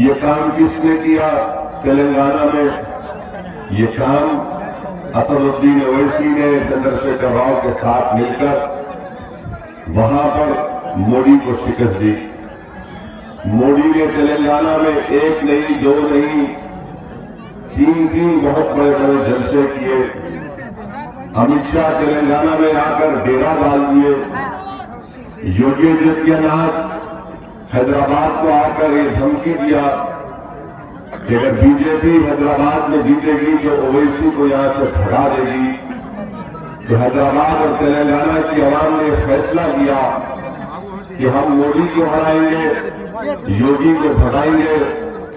ये काम किसने किया तेलंगाना में? ये काम असदुद्दीन ओवैसी ने चंद्रशेखर राव के साथ मिलकर वहां पर मोदी को शिकस्त दी। मोदी ने तेलंगाना में एक नहीं, दो नहीं, तीन बहुत बड़े बड़े जलसे किए। अमित शाह तेलंगाना में आकर डेरा डाल दिए। योगी आदित्यनाथ हैदराबाद को आकर ये धमकी दिया कि अगर बीजेपी हैदराबाद में जीतेगी तो ओवैसी को यहां से भगा देगी। तो हैदराबाद और तेलंगाना की आवाम ने फैसला किया कि हम मोदी को हराएंगे, योगी को भगाएंगे,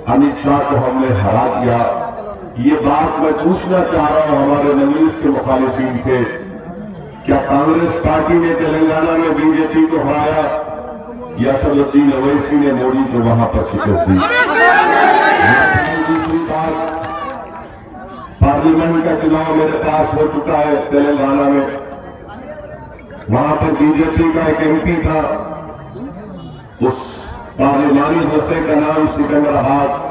अमित शाह को हमने हरा दिया। ये बात मैं पूछना चाह रहा हूं हमारे मजलिस के मुखालिफिन से, क्या कांग्रेस पार्टी ने तेलंगाना में बीजेपी को हराया या असदुद्दीन ओवैसी ने मोदी को वहां पर शिकस्त दी? दूसरी बात, पार्लियामेंट का चुनाव मेरे पास हो चुका है तेलंगाना में। वहां पर बीजेपी का एक एमपी था, उस पार्लियामानी हस्ते का नाम सिकंदराबाद।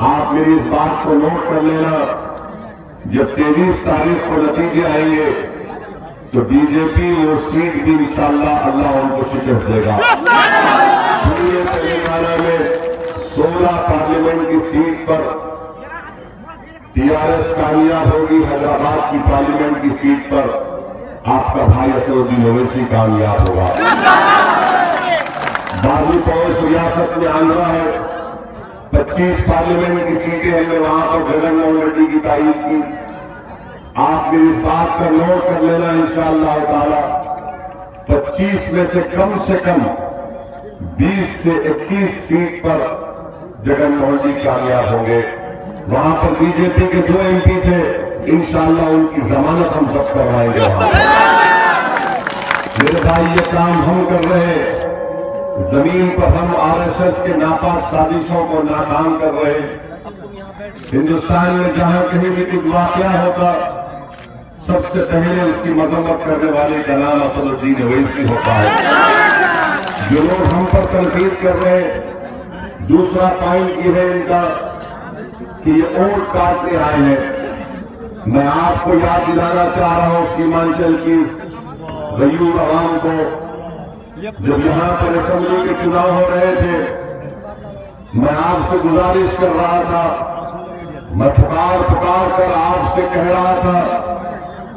आप मेरी इस बात को नोट कर लेना, जब 23 तारीख को नतीजे आएंगे तो बीजेपी वो सीट भी इंशाअल्लाह अल्लाह उनको शिकस्त देगा। पूरे तेलंगाना में 16 पार्लियामेंट की सीट पर टीआरएस कामयाब होगी। हैदराबाद की पार्लियामेंट की सीट पर आपका भाई असदुद्दीन ओवैसी कामयाब होगा। बागी पौष रियासत में आंध्रा है, 25 पार्लियामेंट की सीटें हमने वहां पर जगनमोहन रेड्डी की तारीफ की। आप मेरी इस बात का नोट कर लेना, इंशाअल्लाह ताला 25 में से कम 20 से 21 सीट पर जगनमोहन जी कामयाब होंगे। वहां पर बीजेपी के 2 एमपी थे, इंशाअल्लाह उनकी जमानत हम सब करवाएंगे। मेरे भाई ये काम हम कर रहे हैं, जमीन पर हम आरएसएस के नापाक साजिशों को नाकाम कर रहे हैं। हिंदुस्तान में जहां कहीं भी कुछ वाकया होता, सबसे पहले उसकी मजम्मत करने वाले का नाम असदुद्दीन ओवैसी होता है। जो लोग हम पर तनकीद कर रहे हैं, दूसरा पॉइंट ये है इनका कि ये वोट काटने आए हैं। मैं आपको याद दिलाना चाह रहा हूं सीमांचल की गयूर आवाम को, जब यहां पर असेंबली के चुनाव हो रहे थे, मैं आपसे गुजारिश कर रहा था, मैं पुकार कर आपसे कह रहा था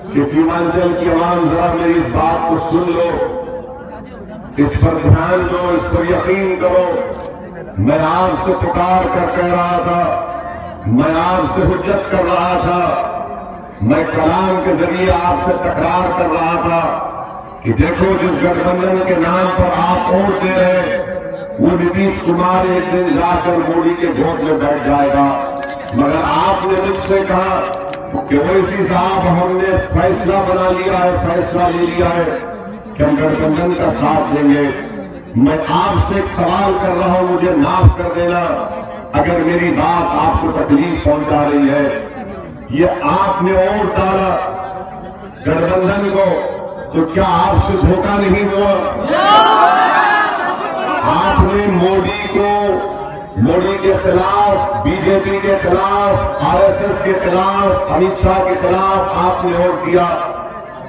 कि सीमांचल की आवाम जरा मेरी इस बात को सुन लो, इस पर ध्यान दो, इस पर यकीन करो। मैं आपसे पुकार कर कह रहा था, मैं आपसे हुज्जत कर रहा था, मैं कलाम के जरिए आपसे तकरार कर रहा था कि देखो जिस गठबंधन के नाम पर आप वोट दे रहे, वो नीतीश कुमार एक दिन जाकर मोदी के गोद में बैठ जाएगा। मगर आपने मुझसे कहा कि ओवैसी साहब हमने फैसला बना लिया है, फैसला ले लिया है कि हम गठबंधन का साथ देंगे। मैं आपसे एक सवाल कर रहा हूं, मुझे माफ कर देना अगर मेरी बात आपको तकलीफ पहुंचा रही है। ये आपने वोट डाला गठबंधन को, तो क्या आपसे धोखा नहीं हुआ? आपने मोदी के खिलाफ, बीजेपी के खिलाफ, आरएसएस के खिलाफ, अमित शाह के खिलाफ आपने वोट दिया,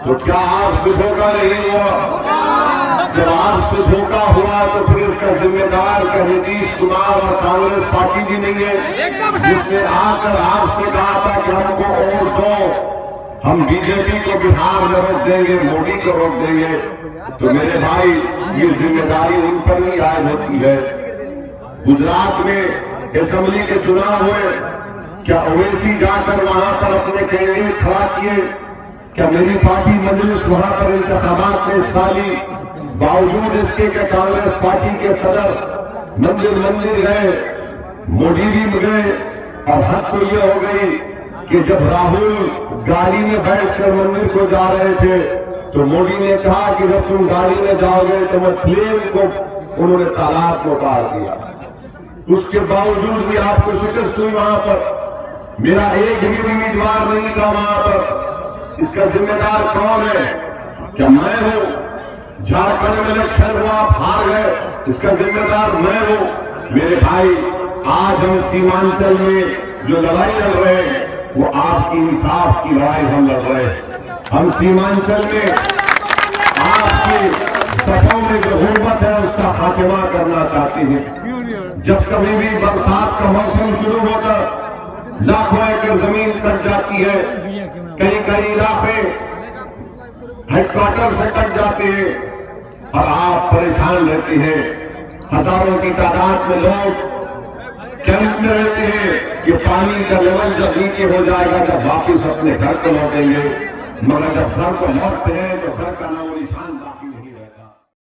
तो क्या आपसे धोखा नहीं हुआ? जब आपसे धोखा हुआ तो फिर इसका जिम्मेदार क्या नीतीश कुमार और कांग्रेस पार्टी भी नहीं है, जिसने आकर आपसे कहा था कि हमको वोट दो, हम बीजेपी को बिहार में रोक देंगे, मोदी को रोक देंगे। तो मेरे भाई ये जिम्मेदारी उन पर ही आयद होती है। गुजरात में असेंबली के चुनाव हुए, क्या ओवैसी जाकर वहां पर अपने कैंडिडेट खड़ा किए? क्या मेरी पार्टी मजलिस वहां पर इंतखाबात में हिस्सा ली? बावजूद इसके कि कांग्रेस पार्टी के सदर मंदिर गए, मोदी भी गए, और हद तो ये हो गई कि जब राहुल गाड़ी में बैठकर मंदिर को जा रहे थे तो मोदी ने कहा कि जब तुम गाड़ी में जाओगे तो मैं प्लेन को, उन्होंने तालाब को उतार दिया। उसके बावजूद भी आपको शिकस्त हुई वहां पर। मेरा एक भी उम्मीदवार नहीं था वहां पर। इसका जिम्मेदार कौन है? क्या मैं हूं? झारखंड में इलेक्शन हुआ, आप हार गए, इसका जिम्मेदार मैं हूं। मेरे भाई आज हम सीमांचल में जो लड़ाई लड़ रहे हैं वो आपकी इंसाफ की लड़ाई हम लड़ रहे हैं। हम सीमांचल में आपकी सफों में जो गुर्बत है उसका खात्मा करना चाहते हैं। जब कभी भी बरसात का मौसम शुरू होता लाखों एकड़ जमीन कट जाती है, कई इलाके हेडक्वार्टर से कट जाते हैं और आप परेशान रहते हैं। हजारों की तादाद में लोग कैंप में रहते हैं कि पानी का लेवल जब नीचे हो जाएगा जब वापिस अपने घर को लौटेंगे, मगर जब घर को लौटते हैं तो घर का नाम निशान